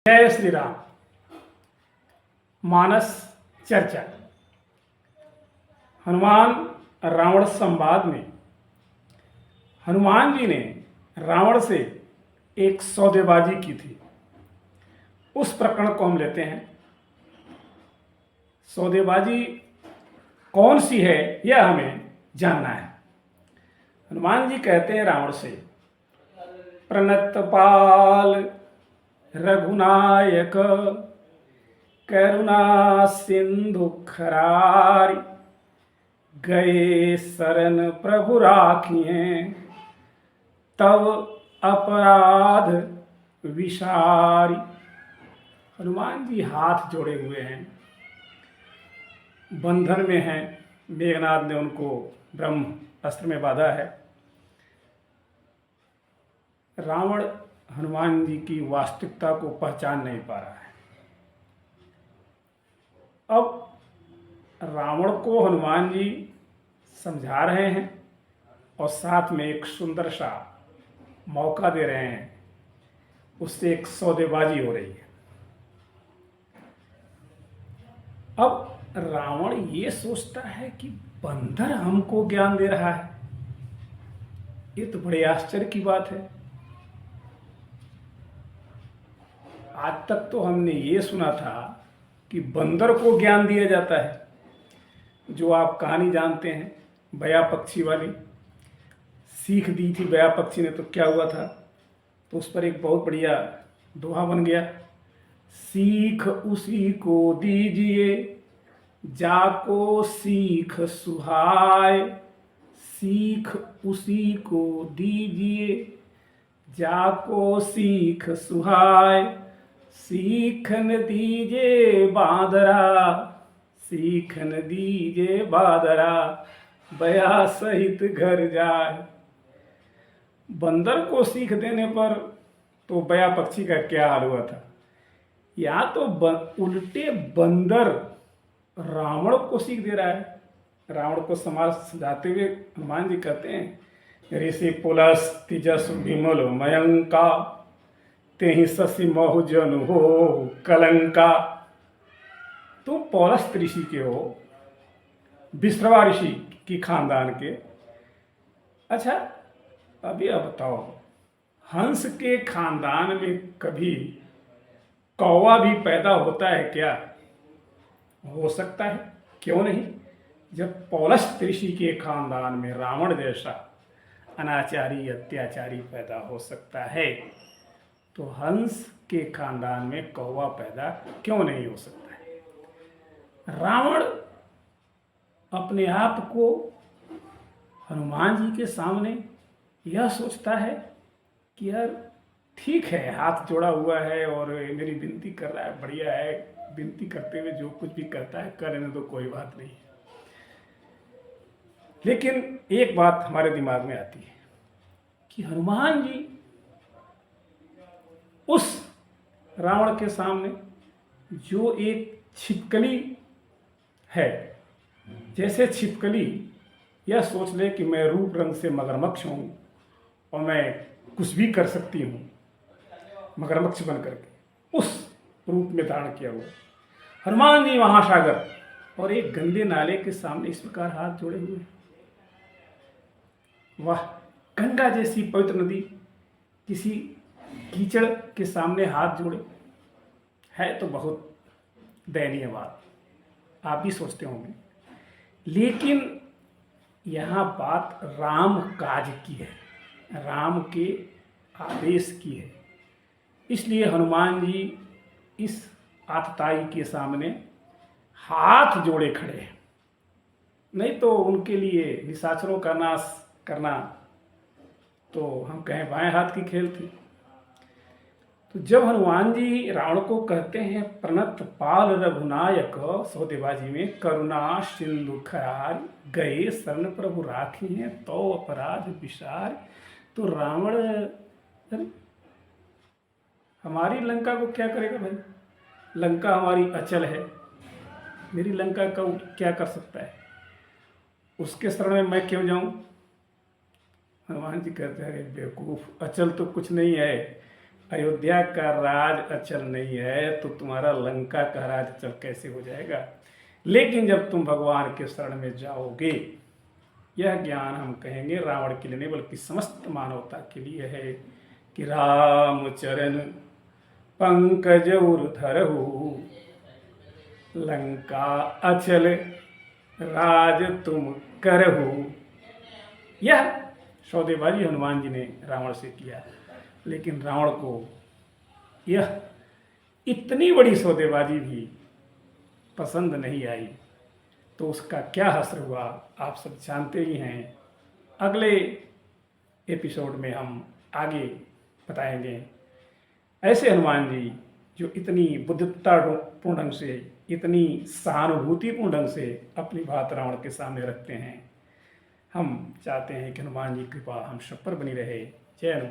जय श्री राम। मानस चर्चा। हनुमान रावण संवाद में हनुमान जी ने रावण से एक सौदेबाजी की थी। उस प्रकरण को हम लेते हैं। सौदेबाजी कौन सी है यह हमें जानना है। हनुमान जी कहते हैं रावण से, प्रणतपाल रघुनायक करुणा सिंधु खरारी, गए शरण प्रभु राखिए तब अपराध विसारी। हनुमान जी हाथ जोड़े हुए हैं, बंधन में हैं। मेघनाद ने उनको ब्रह्म अस्त्र में बांधा है। रावण हनुमान जी की वास्तविकता को पहचान नहीं पा रहा है। अब रावण को हनुमान जी समझा रहे हैं और साथ में एक सुंदर सा मौका दे रहे हैं। उससे एक सौदेबाजी हो रही है। अब रावण ये सोचता है कि बंदर हमको ज्ञान दे रहा है। ये तो बड़े आश्चर्य की बात है। आज तक तो हमने ये सुना था कि बंदर को ज्ञान दिया जाता है। जो आप कहानी जानते हैं, बया पक्षी वाली, सीख दी थी बया पक्षी ने तो क्या हुआ था, तो उस पर एक बहुत बढ़िया दोहा बन गया। सीख उसी को दीजिए जाको सीख सुहाए, सीख उसी को दीजिए जाको सीख सुहाए, सीखन दीजे बादरा, सीखन दीजे बादरा, बया सहित घर जाए। बंदर को सीख देने पर तो बया पक्षी का क्या हाल हुआ था। या तो उल्टे बंदर रावण को सीख दे रहा है। रावण को समाज सजाते हुए हनुमान जी कहते हैं, ऋषि पुलस तिजस विमल मयंका, तेहि शशि महुजन हो कलंका। तुम पौलस्त ऋषि के हो, विश्रवा ऋषि की खानदान के। अच्छा, अभी अब बताओ, हंस के खानदान में कभी कौवा भी पैदा होता है क्या? हो सकता है, क्यों नहीं। जब पौलस्त ऋषि के खानदान में रावण जैसा अनाचारी अत्याचारी पैदा हो सकता है, तो हंस के खानदान में कौवा पैदा क्यों नहीं हो सकता है। रावण अपने आप को हनुमान जी के सामने यह सोचता है कि यार ठीक है, हाथ जोड़ा हुआ है और मेरी विनती कर रहा है, बढ़िया है। विनती करते हुए जो कुछ भी करता है करने तो कोई बात नहीं है। लेकिन एक बात हमारे दिमाग में आती है कि हनुमान जी उस रावण के सामने जो एक छिपकली है, जैसे छिपकली यह सोच ले कि मैं रूप रंग से मगरमच्छ हूँ और मैं कुछ भी कर सकती हूँ, मगरमच्छ बन करके उस रूप में धारण किया हुआ हनुमान जी महासागर और एक गंदे नाले के सामने इस प्रकार हाथ जोड़े हुए हैं। वाह, गंगा जैसी पवित्र नदी किसी कीचड़ के सामने हाथ जोड़े, है तो बहुत दयनीय बात। आप भी सोचते होंगे। लेकिन यहाँ बात राम काज की है, राम के आदेश की है। इसलिए हनुमान जी इस आतताई के सामने हाथ जोड़े खड़े हैं। नहीं तो उनके लिए निशाचरों का नाश करना तो हम कहें बाएं हाथ की खेल थी। तो जब हनुमान जी रावण को कहते हैं, प्रणत पाल रघुनायक, सौदेबाजी में करुणा सिंधु खरार, गए शरण प्रभु राखी हैं तो अपराध विसार, तो रावण हमारी लंका को क्या करेगा भाई। लंका हमारी अचल है, मेरी लंका का क्या कर सकता है, उसके शरण में मैं क्यों जाऊं। हनुमान जी कहते हैं, बेवकूफ़, अचल तो कुछ नहीं है, अयोध्या का राज अचल नहीं है तो तुम्हारा लंका का राज अचल कैसे हो जाएगा। लेकिन जब तुम भगवान के शरण में जाओगे, यह ज्ञान हम कहेंगे रावण के लिए नहीं बल्कि समस्त मानवता के लिए है कि राम चरण पंकज धरहु, लंका अचल राज तुम करहु। यह सौदेबाजी हनुमान जी ने रावण से किया, लेकिन रावण को यह इतनी बड़ी सौदेबाजी भी पसंद नहीं आई, तो उसका क्या असर हुआ आप सब जानते ही हैं। अगले एपिसोड में हम आगे बताएंगे ऐसे हनुमान जी जो इतनी बुद्धिमत्तापूर्ण ढंग से, इतनी सहानुभूतिपूर्ण ढंग से अपनी बात रावण के सामने रखते हैं। हम चाहते हैं कि हनुमान जी की कृपा हम सब पर बनी रहे। जय हनुमान।